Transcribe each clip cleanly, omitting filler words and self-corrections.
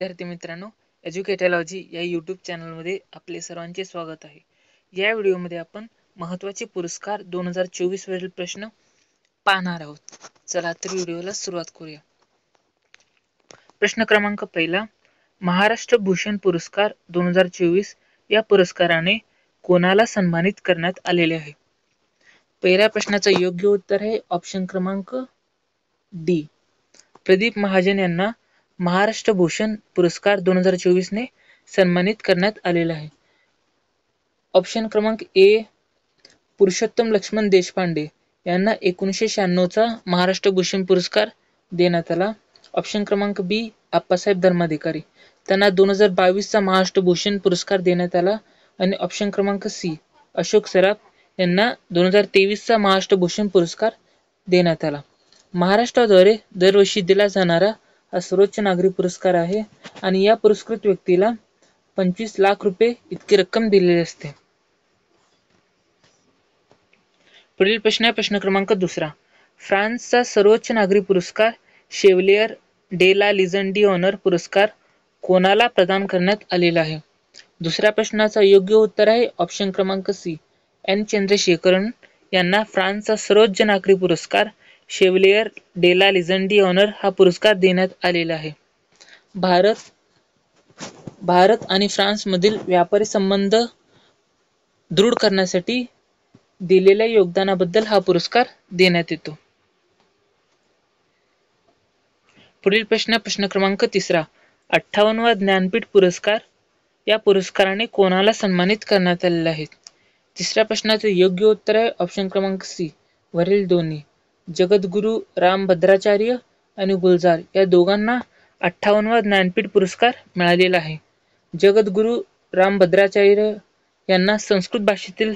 विद्यार्थी मित्रांनो, एज्युकेटॉलॉजी या यूट्यूब चॅनलमध्ये आपले सर्वांचे स्वागत आहे. या व्हिडिओमध्ये आपण महत्त्वाचे पुरस्कार 2024 वरील प्रश्न पाहणार आहोत. चला तर व्हिडिओला सुरुवात करूया. प्रश्न क्रमांक पहिला, महाराष्ट्र भूषण पुरस्कार 2024 या पुरस्काराने कोणाला सन्मानित करण्यात आलेले आहे? पहिल्या प्रश्नाचं योग्य उत्तर आहे ऑप्शन क्रमांक डी. प्रदीप महाजन यांना महाराष्ट्र भूषण पुरस्कार 2024 ने सन्मानित करण्यात आलेला आहे. ऑप्शन क्रमांक ए, पुरुषोत्तम लक्ष्मण देशपांडे यांना 1996 चा महाराष्ट्र भूषण पुरस्कार देण्यात आला. ऑप्शन क्रमांक बी, आप्पासाहेब धर्माधिकारी त्यांना 2022 चा महाराष्ट्र भूषण पुरस्कार देण्यात आला. आणि ऑप्शन क्रमांक सी, अशोक सराफ यांना 2023 चा महाराष्ट्र भूषण पुरस्कार देण्यात आला. महाराष्ट्राद्वारे दरवर्षी दिला जाणारा हा सर्वोच्च नागरी पुरस्कार आहे आणि या पुरस्कृत व्यक्तीला 25 लाख रुपये इतकी रक्कम दिलेली असते. पुढील प्रश्न आहे प्रश्न क्रमांक दुसरा. फ्रान्सचा सर्वोच्च नागरी पुरस्कार शेव्हलियर डे ला लिजन डी ऑनर पुरस्कार कोणाला प्रदान करण्यात आलेला आहे? दुसऱ्या प्रश्नाचा योग्य उत्तर आहे ऑप्शन क्रमांक सी, एन चंद्रशेखरन यांना फ्रान्सचा सर्वोच्च नागरी पुरस्कार शेव्हलियर डे ला लिजन डी ऑनर हा पुरस्कार देण्यात आलेला आहे. भारत आणि फ्रान्समधील व्यापारी संबंध दृढ करण्यासाठी दिलेल्या योगदानाबद्दल हा पुरस्कार देण्यात येतो. पुढील प्रश्न क्रमांक तिसरा. 58वा ज्ञानपीठ पुरस्कार या पुरस्काराने कोणाला सन्मानित करण्यात आलेले आहे? तिसऱ्या प्रश्नाचे योग्य उत्तर आहे ऑप्शन क्रमांक सी, वरील दोन्ही. जगद्गुरू रामभद्राचार्य आणि गुलजार या दोघांना 58वा ज्ञानपीठ पुरस्कार मिळालेला आहे. जगद्गुरू रामभद्राचार्य यांना संस्कृत भाषेतील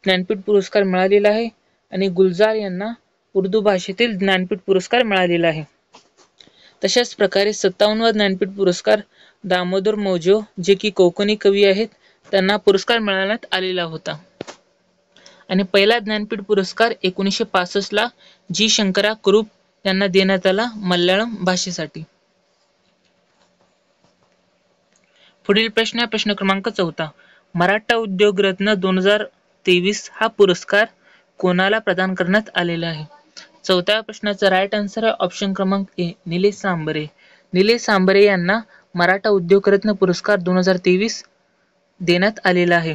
ज्ञानपीठ पुरस्कार मिळालेला आहे आणि गुलजार यांना उर्दू भाषेतील ज्ञानपीठ पुरस्कार मिळालेला आहे. तशाच प्रकारे 57वा ज्ञानपीठ पुरस्कार दामोदर मौजो जे की कोकणी कवी आहेत त्यांना पुरस्कार मिळवण्यात आलेला होता. आणि पहिला ज्ञानपीठ पुरस्कार 1965 ला जी शंकरा कुरूप यांना देण्यात आला मल्याळम भाषेसाठी. पुढील प्रश्न क्रमांक चौथा. मराठा उद्योग रत्न 2023 हा पुरस्कार कोणाला प्रदान करण्यात आलेला आहे? चौथ्या प्रश्नाचा राईट आन्सर आहे ऑप्शन क्रमांक ए, निलेश सांबरे. निलेश सांबरे यांना मराठा उद्योग रत्न पुरस्कार 2023 देण्यात आलेला आहे.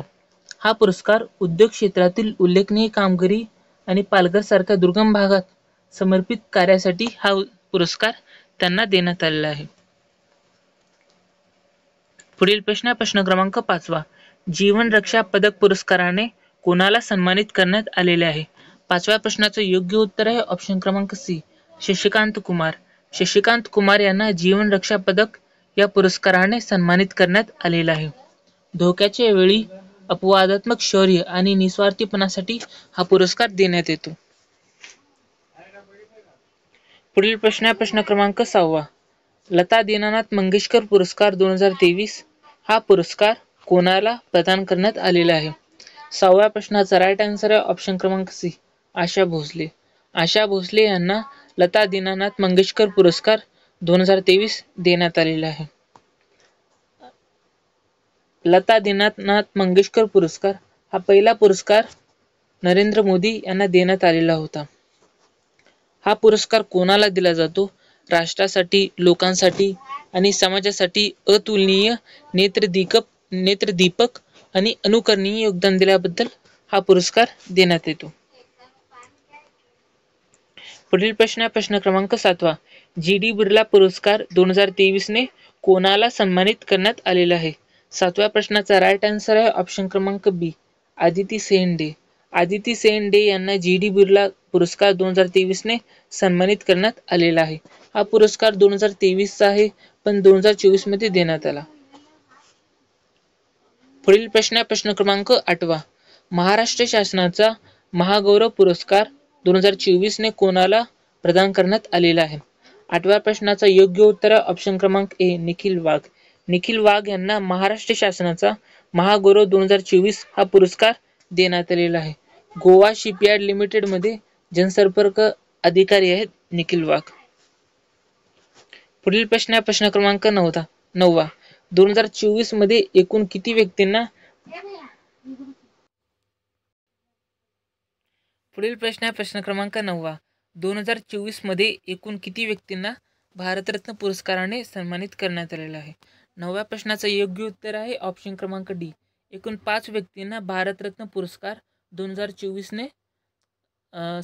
हा पुरस्कार उद्योग क्षेत्रातील उल्लेखनीय कामगिरी आणि पालघर सारख्या दुर्गम भागात समर्पित कार्यासाठी हा पुरस्कार त्यांना देण्यात आलेला आहे. पुढील प्रश्न क्रमांक 5वा. जीवन रक्षा पदक पुरस्काराने कोणाला सन्मानित करण्यात आलेले आहे? पाचव्या प्रश्नाचं योग्य उत्तर आहे ऑप्शन क्रमांक सी, शशिकांत कुमार. शशिकांत कुमार यांना जीवन रक्षा पदक या पुरस्काराने सन्मानित करण्यात आलेला आहे. धोक्याच्या वेळी अपवादात्मक शौर्य आणि निस्वार्थीपणासाठी हा पुरस्कार देण्यात येतो. पुढील प्रश्न क्रमांक 6वा. लता दीनानाथ मंगेशकर पुरस्कार 2023 हा पुरस्कार कोणाला प्रदान करण्यात आलेला आहे? 6व्या प्रश्नाचा राईट आन्सर आहे ऑप्शन क्रमांक सी, आशा भोसले. आशा भोसले यांना लता दीनानाथ मंगेशकर पुरस्कार 2023 देण्यात आलेला आहे. लता दीनानाथ मंगेशकर पुरस्कार हा पहिला पुरस्कार नरेंद्र मोदी यांना देण्यात आलेला होता. हा पुरस्कार कोणाला दिला जातो? राष्ट्रासाठी, लोकांसाठी आणि समाजासाठी अतुलनीय नेत्रदीपक आणि अनुकरणीय योगदान दिल्याबद्दल हा पुरस्कार देण्यात येतो. पुढील प्रश्न क्रमांक 7वा. जी.डी. बिर्ला पुरस्कार 2023 ने कोणाला सन्मानित करण्यात आलेला आहे? 7व्या प्रश्नाचा राईट आन्सर आहे ऑप्शन क्रमांक बी, आदिती सेन डे. आदिती सेन डे यांना जी.डी. बिर्ला पुरस्कार 2023 ने सन्मानित करण्यात आलेला आहे. हा पुरस्कार 2023 चा आहे पण 2024 मध्ये देण्यात आला. पुढील प्रश्न क्रमांक 8वा. महाराष्ट्र शासनाचा महागौरव पुरस्कार 2024 ने कोणाला प्रदान करण्यात आलेला आहे? 8व्या प्रश्नाचा योग्य उत्तर आहे ऑप्शन क्रमांक ए, निखिल वाघ. निखिल वाघ यांना महाराष्ट्र शासनाचा महागौरव 2024 हा पुरस्कार देण्यात आलेला आहे. गोवा शिपयार्ड लिमिटेड मध्ये जनसंपर्क अधिकारी आहेत निखिल वाघ. पुढील प्रश्न क्रमांक 9. 9वा 2024 मध्ये एकूण किती व्यक्तींना पुढील प्रश्न आहे प्रश्न क्रमांक 9वा 2024 मध्ये एकूण किती व्यक्तींना भारतरत्न पुरस्काराने सन्मानित करण्यात आलेलं आहे. 9व्या प्रश्नाचं योग्य उत्तर आहे ऑप्शन क्रमांक डी. एकूण 5 व्यक्तींना भारतरत्न पुरस्कार 2024ने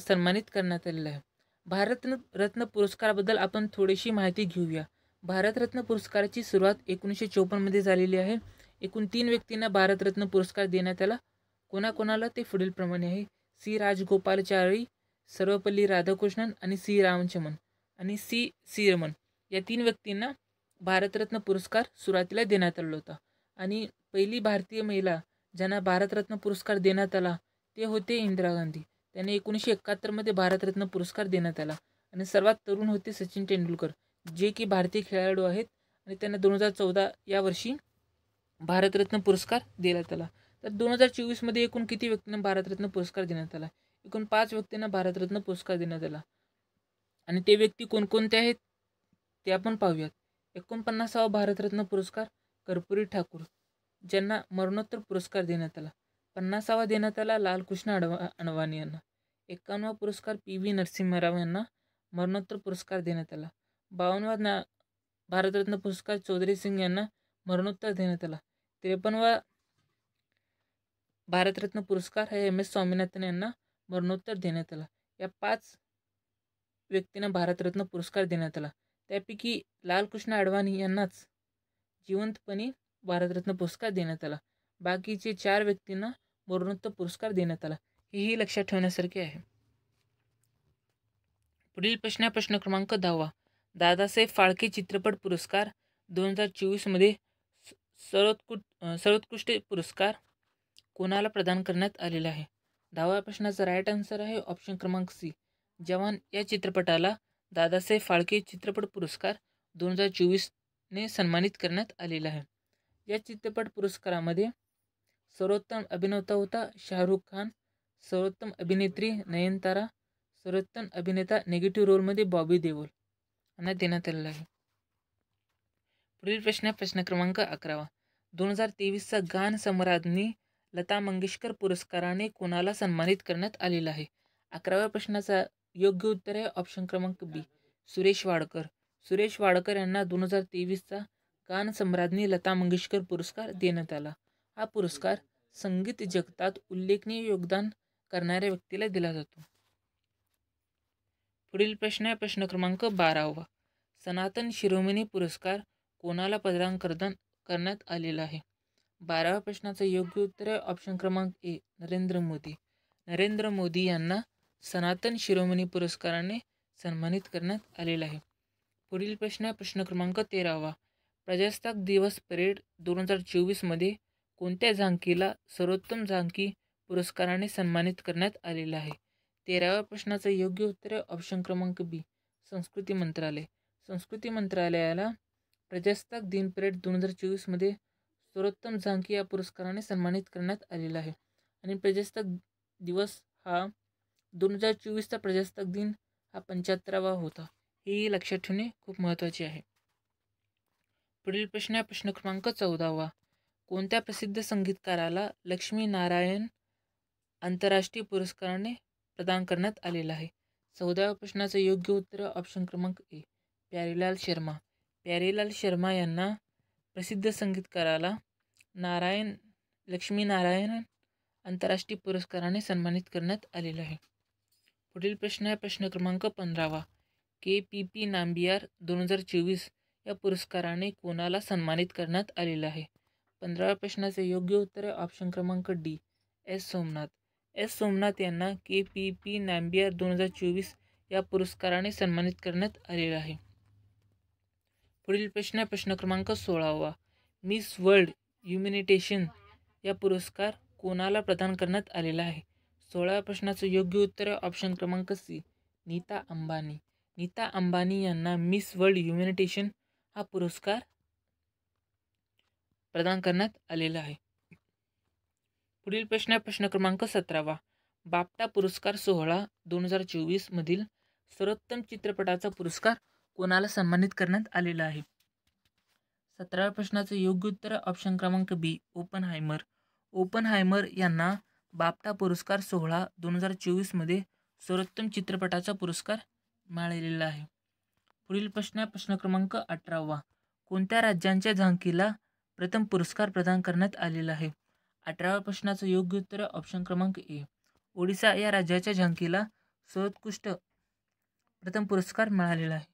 सन्मानित करण्यात आलेला आहे. भारतरत्न पुरस्काराबद्दल आपण थोडीशी माहिती घेऊया. भारतरत्न पुरस्काराची सुरुवात 1954 मध्ये झालेली आहे. एकूण 3 व्यक्तींना भारतरत्न पुरस्कार देण्यात आला. कोणाकोणाला ते पुढील प्रमाणे आहे. सी राजगोपालाचारी, सर्वपल्ली राधाकृष्णन आणि सी रामचमन आणि सी रमन या 3 व्यक्तींना भारतरत्न पुरस्कार सुरुवातीला देण्यात आला होता. आणि पहिली भारतीय महिला ज्यांना भारतरत्न पुरस्कार देण्यात आला ते होते इंदिरा गांधी. त्यांना 1971 मध्ये भारतरत्न पुरस्कार देण्यात आला. आणि सर्वात तरुण होते सचिन तेंडुलकर, जे की भारतीय खेळाडू आहेत आणि त्यांना 2014 या वर्षी भारतरत्न पुरस्कार देण्यात आला. तर 2024 मध्ये एकूण किती व्यक्तींना भारतरत्न पुरस्कार देण्यात आला. एकूण 5 व्यक्तींना भारतरत्न पुरस्कार देण्यात आला. आणि ते व्यक्ती कोणकोणते आहेत ते आपण पाहूयात. 49वा भारतरत्न पुरस्कार कर्पूरी ठाकूर, ज्यांना मरणोत्तर पुरस्कार देण्यात आला. 50वा देण्यात आला लालकृष्ण अडवाणी यांना. 51वा पुरस्कार PV नरसिम्हा राव यांना मरणोत्तर पुरस्कार देण्यात आला. 52वा भारतरत्न पुरस्कार चौधरी सिंग यांना मरणोत्तर देण्यात आला. 53वा भारतरत्न पुरस्कार हे MS स्वामीनाथन यांना मरणोत्तर देण्यात आला. या 5 व्यक्तींना भारतरत्न पुरस्कार देण्यात आला. त्यापैकी लालकृष्ण अडवाणी यांनाच जिवंतपणे भारतरत्न पुरस्कार देण्यात आला. बाकीचे 4 व्यक्तींना मरणोत्तर पुरस्कार देण्यात आला. हेही लक्षात ठेवण्यासारखे आहे. पुढील प्रश्न प्रश्न क्रमांक 10वा दादासाहेब फाळके चित्रपट पुरस्कार 2024 मध्ये सर्वोत्कृष्ट पुरस्कार कोणाला प्रदान करण्यात आलेला आहे. 10व्या प्रश्नाचा राईट आन्सर आहे ऑप्शन क्रमांक सी. जवान या चित्रपटाला दादासाहेब फाळके चित्रपट पुरस्कार 2024ने सन्मानित करण्यात आलेला आहे. या चित्रपट पुरस्कारामध्ये सर्वोत्तम अभिनेता होता शाहरुख खान, सर्वोत्तम अभिनेत्री नयनतारा, सर्वोत्तम अभिनेता नेगेटिव्ह रोलमध्ये बॉबी देओल यांना देण्यात आलेला आहे. पुढील प्रश्न प्रश्न क्रमांक 11वा 2023चा गान सम्राज्ञी लता मंगेशकर पुरस्काराने कोणाला सन्मानित करण्यात आलेला आहे. 11व्या प्रश्नाचा योग्य उत्तर आहे ऑप्शन क्रमांक बी. सुरेश वाडकर. सुरेश वाडकर यांना 2023चा गान सम्राज्ञी लता मंगेशकर पुरस्कार देण्यात आला. हा पुरस्कार संगीत जगतात उल्लेखनीय योगदान करणाऱ्या व्यक्तीला दिला जातो. पुढील प्रश्न आहे प्रश्न क्रमांक 12वा सनातन शिरोमणी पुरस्कार कोणाला प्रदान करण्यात आलेला आहे. 12व्या प्रश्नाचं योग्य उत्तर आहे ऑप्शन क्रमांक ए. नरेंद्र मोदी. नरेंद्र मोदी यांना सनातन शिरोमणी पुरस्काराने सन्मानित करण्यात आलेला आहे. पुढील प्रश्न आहे प्रश्न क्रमांक 13वा प्रजासत्ताक दिवस परेड 2024 मध्ये कोणत्या झांकीला सर्वोत्तम झांकी पुरस्काराने सन्मानित करण्यात आलेला आहे. 13व्या प्रश्नाचं योग्य उत्तर आहे ऑप्शन क्रमांक बी. संस्कृती मंत्रालय. संस्कृती मंत्रालयाला प्रजासत्ताक दिन परेड 2024 मध्ये सर्वोत्तम झांकी या पुरस्काराने सन्मानित करण्यात आलेला आहे. आणि प्रजासत्ताक दिवस हा 2024चा प्रजासत्ताक दिन हा 75वा होता. हे लक्षात ठेवणे खूप महत्त्वाचे आहे. पुढील प्रश्न आहे प्रश्न क्रमांक 14वा कोणत्या प्रसिद्ध संगीतकाराला लक्ष्मी नारायण आंतरराष्ट्रीय पुरस्काराने प्रदान करण्यात आलेला आहे. 14व्या प्रश्नाचं योग्य उत्तर ऑप्शन क्रमांक ए. प्यारेलाल शर्मा. प्यारेलाल शर्मा यांना प्रसिद्ध संगीतकाराला लक्ष्मी नारायण आंतरराष्ट्रीय पुरस्काराने सन्मानित करण्यात आलेलं आहे. पुढील प्रश्न आहे प्रश्न क्रमांक 15वा KPP नांबियार 2024 या पुरस्काराने कोणाला सन्मानित करण्यात आलेलं आहे. 15व्या प्रश्नाचे योग्य उत्तर आहे ऑप्शन क्रमांक D. S Somnath. S Somnath यांना KPP नांबियार 2024 या पुरस्काराने सन्मानित करण्यात आलेलं आहे. पुढील प्रश्न आहे प्रश्न क्रमांक 16वा मिस वर्ल्ड ह्युमॅनिटेशन या पुरस्कार कोणाला प्रदान करण्यात आलेला आहे. 16व्या प्रश्नाचं योग्य उत्तर आहे ऑप्शन क्रमांक सी. नीता अंबानी. नीता अंबानी यांना मिस वर्ल्ड ह्युमॅनिटेशन हा पुरस्कार प्रदान करण्यात आलेला आहे. पुढील प्रश्न आहे प्रश्न क्रमांक 17वा बाफ्टा पुरस्कार सोहळा 2024 मधील सर्वोत्तम चित्रपटाचा पुरस्कार कोणाला सन्मानित करण्यात आलेला आहे. 17व्या प्रश्नाचं योग्य उत्तर ऑप्शन क्रमांक बी ओपनहायमर. ओपनहायमर यांना बाफ्टा पुरस्कार सोहळा 2024 सर्वोत्तम चित्रपटाचा पुरस्कार मिळालेला आहे. पुढील प्रश्न क्रमांक 18वा. कोणत्या राज्यांच्या झांकीला प्रथम पुरस्कार प्रदान करण्यात आलेला आहे? 18व्या प्रश्नाचं योग्य उत्तर ऑप्शन क्रमांक ए ओडिशा या राज्याच्या झांकीला सर्वोत्कृष्ट प्रथम पुरस्कार मिळालेला आहे.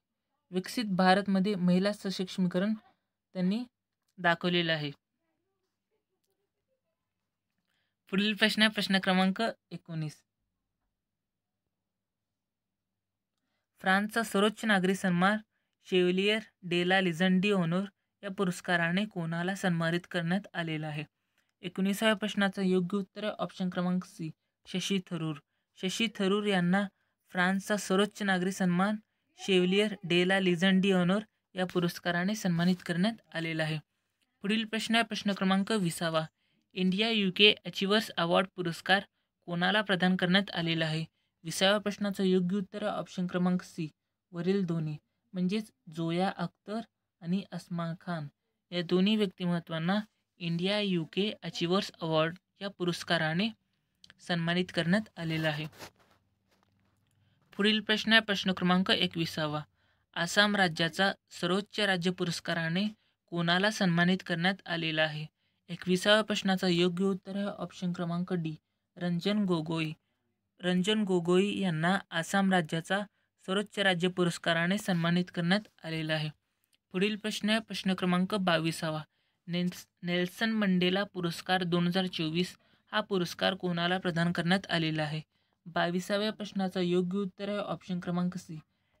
विकसित भारतमध्ये महिला सक्षमीकरण त्यांनी दाखवलेलं आहे. पुढील प्रश्न क्रमांक 19. फ्रान्सचा सर्वोच्च नागरी सन्मान शेव्हलियर डे ला लिजन d'honneur या पुरस्काराने कोणाला सन्मानित करण्यात आलेला आहे? 19व्या प्रश्नाचं योग्य उत्तर ऑप्शन क्रमांक सी शशी थरूर. शशी थरूर यांना फ्रान्सचा सर्वोच्च नागरी सन्मान शेव्हलियर डे ला लिजन d'honneur या पुरस्काराने सन्मानित करण्यात आलेला आहे. पुढील प्रश्न क्रमांक 20वा. इंडिया UK अचिव्हर्स अवॉर्ड पुरस्कार कोणाला प्रदान करण्यात आलेला आहे? 20व्या प्रश्नाचं योग्य उत्तर ऑप्शन क्रमांक सी वरील दोन्ही म्हणजेच जोया अख्तर आणि अस्मा खान या दोन्ही व्यक्तिमत्वांना इंडिया UK अचिव्हर्स अवॉर्ड या पुरस्काराने सन्मानित करण्यात आलेला आहे. पुढील प्रश्न क्रमांक 21वा. आसाम राज्याचा सर्वोच्च राज्य पुरस्काराने कोणाला सन्मानित करण्यात आलेला आहे? 21व्या प्रश्नाचं योग्य उत्तर आहे ऑप्शन क्रमांक डी रंजन गोगोई. रंजन गोगोई यांना आसाम राज्याचा सर्वोच्च राज्य पुरस्काराने सन्मानित करण्यात आलेला आहे. पुढील प्रश्न क्रमांक 22वा. नेल्सन मंडेला पुरस्कार 2024 हा पुरस्कार कोणाला प्रदान करण्यात आलेला आहे? 22व्या प्रश्नाचं योग्य उत्तर आहे ऑप्शन क्रमांक C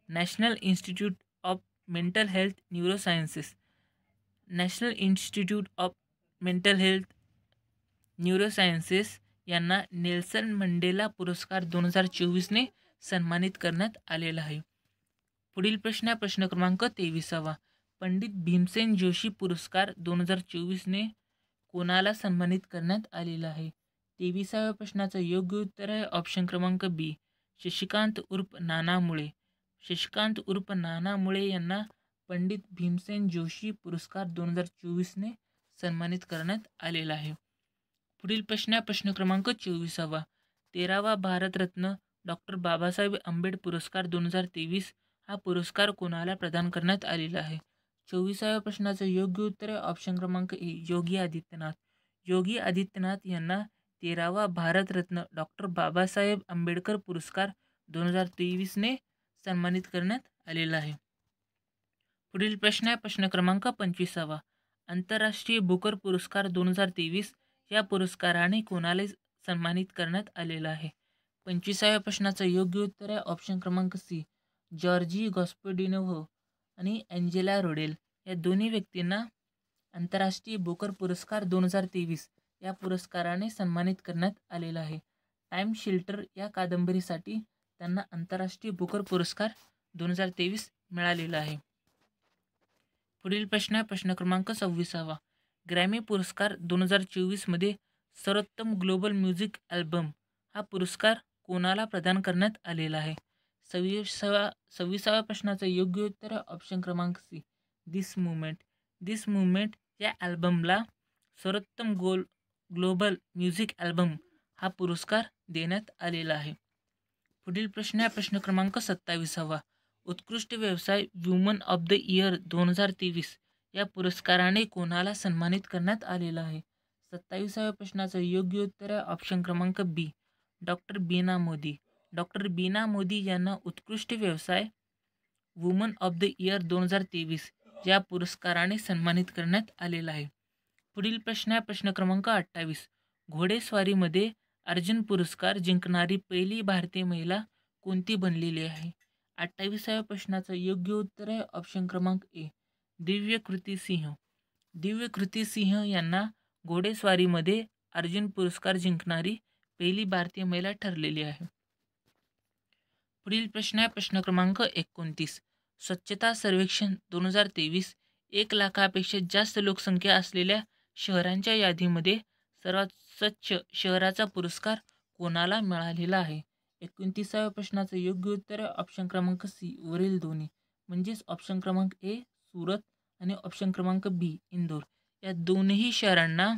national institute of mental health neurosciences. National institute of mental health neurosciences यांना नेल्सन मंडेला पुरस्कार 2024ने सन्मानित करण्यात आलेला आहे. पुढील प्रश्न क्रमांक 23वा. पंडित भीमसेन जोशी पुरस्कार 2024ने कोणाला सन्मानित करण्यात आलेला आहे? 23व्या प्रश्नाचं योग्य उत्तर आहे ऑप्शन क्रमांक बी शशिकांत उर्फ नाना मुळे. शशिकांत उर्फ नाना मुळे यांना पंडित भीमसेन जोशी पुरस्कार 2024ने सन्मानित करण्यात आलेला आहे. पुढील प्रश्न क्रमांक 24वा. 13वा भारतरत्न डॉक्टर बाबासाहेब आंबेडकर पुरस्कार 2023 हा पुरस्कार कोणाला प्रदान करण्यात आलेला आहे? 24व्या प्रश्नाचं योग्य उत्तर आहे ऑप्शन क्रमांक ए योगी आदित्यनाथ. योगी आदित्यनाथ यांना 13वा भारतरत्न डॉक्टर बाबासाहेब आंबेडकर पुरस्कार 2023ने सन्मानित करण्यात आलेला आहे. पुढील प्रश्न क्रमांक 25वा. आंतरराष्ट्रीय बुकर पुरस्कार 2023 या पुरस्काराने कोणाला सन्मानित करण्यात आलेला आहे? 25व्या प्रश्नाचं योग्य उत्तर आहे ऑप्शन क्रमांक सी जॉर्जी गॉस्पोडिनोव्ह आणि अँजेला रोडेल या दोन्ही व्यक्तींना आंतरराष्ट्रीय बुकर पुरस्कार 2023 या पुरस्काराने सन्मानित करण्यात आलेला आहे. टाइम शेल्टर या कादंबरीसाठी त्यांना आंतरराष्ट्रीय बुकर पुरस्कार 2023 मिळालेला आहे. पुढील प्रश्न क्रमांक 26वा. ग्रॅमी पुरस्कार 2024 सर्वोत्तम ग्लोबल म्युझिक अल्बम हा पुरस्कार कोणाला प्रदान करण्यात आलेला आहे? 26व्या प्रश्नाचं योग्य उत्तर ऑप्शन क्रमांक सी दिस मुवमेंट या अल्बमला सर्वोत्तम ग्लोबल म्युझिक अल्बम हा पुरस्कार देण्यात आलेला आहे. पुढील प्रश्न क्रमांक 27वा. उत्कृष्ट व्यवसाय वुमन ऑफ द इयर 2023 या पुरस्काराने कोणाला सन्मानित करण्यात आलेला आहे? 27व्या प्रश्नाचं योग्य उत्तर आहे ऑप्शन क्रमांक बी डॉक्टर बीना मोदी. डॉक्टर बीना मोदी यांना उत्कृष्ट व्यवसाय वुमन ऑफ द इयर 2023 या पुरस्काराने सन्मानित करण्यात आलेला आहे. पुढील प्रश्न क्रमांक 28. घोडेस्वारीमध्ये अर्जुन पुरस्कार जिंकणारी पहिली भारतीय महिला कोणती बनलेली आहे? 28व्या प्रश्नाचं योग्य उत्तर आहे ऑप्शन क्रमांक ए दिव्यकृती सिंह. दिव्यकृती सिंह यांना घोडेस्वारीमध्ये अर्जुन पुरस्कार जिंकणारी पहिली भारतीय महिला ठरलेली आहे. पुढील प्रश्न क्रमांक 29. स्वच्छता सर्वेक्षण 2023 1 लाखापेक्षा जास्त लोकसंख्या असलेल्या शहरांच्या यादीमध्ये सर्वात स्वच्छ शहराचा पुरस्कार कोणाला मिळालेला आहे? 29व्या प्रश्नाचं योग्य उत्तर ऑप्शन क्रमांक सी वरील दोन्ही म्हणजेच ऑप्शन क्रमांक ए सुरत आणि ऑप्शन क्रमांक बी इंदोर या दोन्ही शहरांना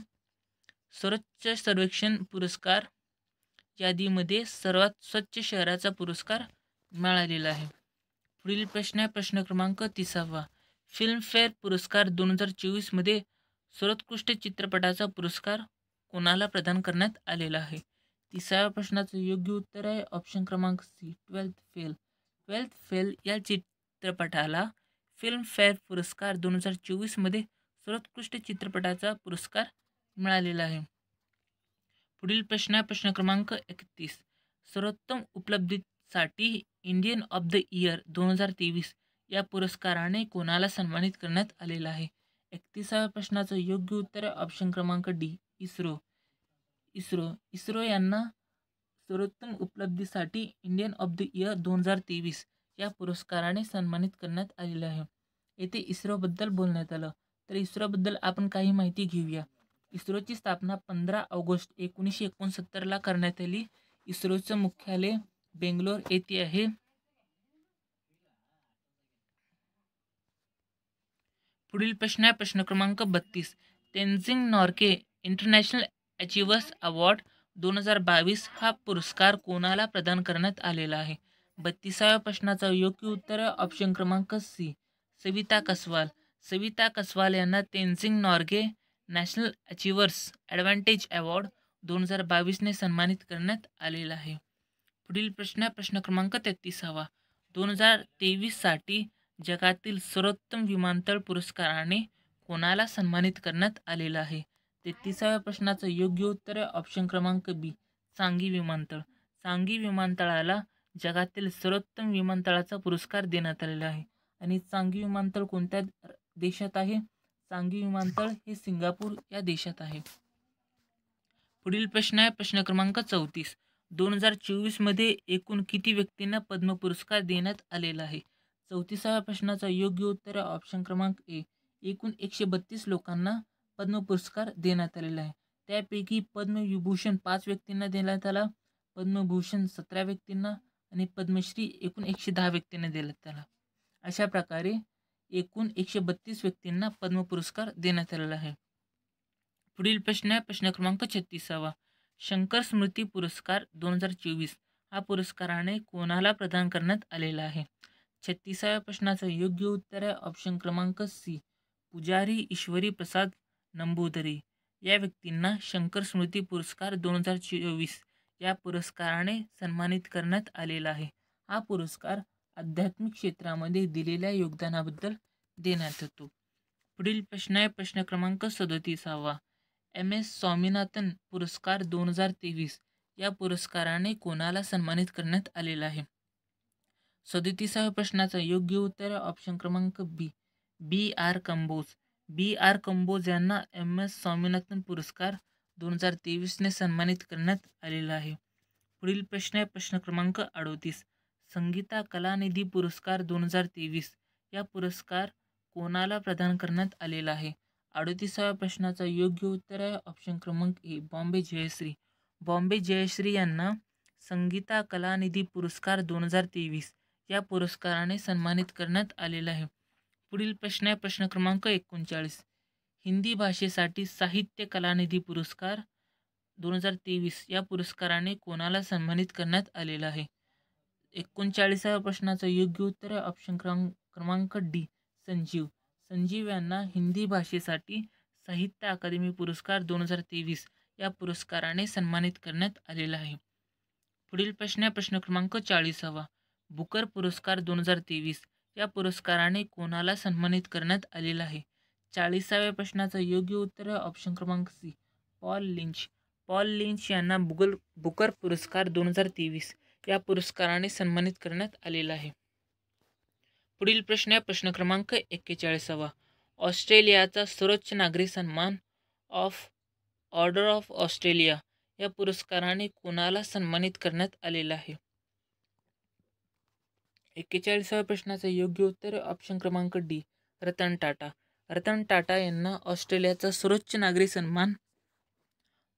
स्वच्छ सर्वेक्षण पुरस्कार यादीमध्ये सर्वात स्वच्छ शहराचा पुरस्कार मिळालेला आहे. पुढील प्रश्न आहे प्रश्न क्रमांक 30. फिल्मफेअर पुरस्कार 2024 सर्वोत्कृष्ट चित्रपटाचा पुरस्कार कोणाला प्रदान करण्यात आलेला आहे? 30व्या प्रश्नाचं योग्य उत्तर आहे ऑप्शन क्रमांक सी 12th फेल या चित्रपटाला फिल्मफेअर पुरस्कार 2024 सर्वोत्कृष्ट चित्रपटाचा पुरस्कार मिळालेला आहे. पुढील प्रश्न आहे प्रश्न क्रमांक 31. सर्वोत्तम उपलब्धीसाठी इंडियन ऑफ द इयर 2023 या पुरस्काराने कोणाला सन्मानित करण्यात आलेलं आहे? 31व्या प्रश्नाचं योग्य उत्तर आहे ऑप्शन क्रमांक डी इस्रो यांना सर्वोत्तम उपलब्धीसाठी इंडियन ऑफ द इयर 2023 या पुरस्काराने सन्मानित करण्यात आलेलं आहे. येथे इस्रोबद्दल बोलण्यात आलं, तर इस्रोबद्दल आपण काही माहिती घेऊया. इस्रोची स्थापना 15 ऑगस्ट 1969 करण्यात आली. इस्रोचं मुख्यालय बेंगलोर येथे आहे. पुढील प्रश्न आहे प्रश्न क्रमांक 32. Tenzing Norgay international achievers award 2022 हा पुरस्कार कोणाला प्रदान करण्यात आलेला आहे? 32व्या प्रश्नाचं योग्य उत्तर आहे ऑप्शन क्रमांक सी सविता कसवाल यांना Tenzing Norgay national achievers advantage award 2022 सन्मानित करण्यात आलेला आहे. पुढील प्रश्न आहे प्रश्न क्रमांक 33. 2023 जगातील सर्वोत्तम विमानतळ पुरस्काराने कोणाला सन्मानित करण्यात आलेलं आहे? 33व्या प्रश्नाचं योग्य उत्तर आहे ऑप्शन क्रमांक बी सांगी विमानतळाला जगातील सर्वोत्तम विमानतळाचा पुरस्कार देण्यात आलेला आहे. आणि सांगी विमानतळ कोणत्या देशात आहे? सांगी विमानतळ हे सिंगापूर या देशात आहे. पुढील प्रश्न आहे प्रश्न क्रमांक 34. 2024 एकूण किती व्यक्तींना पद्म पुरस्कार देण्यात आलेला आहे? 34व्या प्रश्नाचं योग्य उत्तर आहे ऑप्शन क्रमांक ए एकूण 132 लोकांना पद्म पुरस्कार देण्यात आलेला आहे. त्यापैकी पद्मविभूषण 5 व्यक्तींना देण्यात आला, पद्मभूषण 17 व्यक्तींना आणि पद्मश्री एकूण 110 व्यक्तींना देण्यात आला. अशा प्रकारे एकूण 132 व्यक्तींना पद्म पुरस्कार देण्यात आलेला आहे. पुढील प्रश्न आहे प्रश्न क्रमांक 36. शंकर स्मृती पुरस्कार 2024 हा पुरस्काराने कोणाला प्रदान करण्यात आलेला आहे? 36व्या प्रश्नाचं योग्य उत्तर आहे ऑप्शन क्रमांक सी पुजारी ईश्वरी प्रसाद नंबूदरी या व्यक्तींना शंकर स्मृती पुरस्कार 2024 या पुरस्काराने सन्मानित करण्यात आलेला आहे. हा पुरस्कार आध्यात्मिक क्षेत्रामध्ये दिलेल्या योगदानाबद्दल देण्यात येतो. पुढील प्रश्न आहे प्रश्न क्रमांक 37. MS स्वामीनाथन पुरस्कार 2023 या पुरस्काराने कोणाला सन्मानित करण्यात आलेला आहे? 37व्या प्रश्नाचं योग्य उत्तर ऑप्शन क्रमांक बी आर कंबोज यांना MS स्वामीनाथन पुरस्कार 2023 सन्मानित करण्यात आलेला आहे. पुढील प्रश्न आहे प्रश्न क्रमांक 38. संगीता कलानिधी पुरस्कार 2023 या पुरस्कार कोणाला प्रदान करण्यात आलेला आहे? 38व्या प्रश्नाचं योग्य उत्तर आहे ऑप्शन क्रमांक ए बॉम्बे जयश्री यांना संगीता कलानिधी पुरस्कार 2023 या पुरस्काराने सन्मानित करण्यात आलेला आहे. पुढील प्रश्न आहे प्रश्न क्रमांक 39. हिंदी भाषेसाठी साहित्य कलानिधी पुरस्कार 2023 या पुरस्काराने कोणाला सन्मानित करण्यात आलेला आहे? 39व्या प्रश्नाचं योग्य उत्तर आहे ऑप्शन क्रमांक डी संजीव यांना हिंदी भाषेसाठी साहित्य अकादमी पुरस्कार 2023 या पुरस्काराने सन्मानित करण्यात आलेला आहे. पुढील प्रश्न आहे प्रश्न क्रमांक 40. बुकर पुरस्कार 2023 या पुरस्काराने कोणाला सन्मानित करण्यात आलेला आहे? 40व्या प्रश्नाचं योग्य उत्तर आहे ऑप्शन क्रमांक सी पॉल लिंच यांना बुकर पुरस्कार 2023 या पुरस्काराने सन्मानित करण्यात आलेला आहे. पुढील प्रश्न आहे प्रश्न क्रमांक 41. ऑस्ट्रेलियाचा सर्वोच्च नागरी सन्मान ऑर्डर ऑफ ऑस्ट्रेलिया या पुरस्काराने कोणाला सन्मानित करण्यात आलेला आहे? 41व्या प्रश्नाचं योग्य उत्तर ऑप्शन क्रमांक डी रतन टाटा यांना ऑस्ट्रेलियाचा सर्वोच्च नागरी सन्मान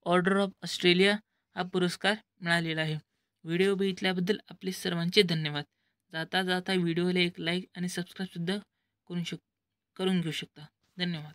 ऑर्डर ऑफ ऑस्ट्रेलिया हा पुरस्कार मिळालेला आहे. व्हिडिओ बघितल्याबद्दल आपले सर्वांचे धन्यवाद. जाता व्हिडिओला एक लाईक आणि सबस्क्राईबसुद्धा करू शकता. करून घेऊ शकता. धन्यवाद.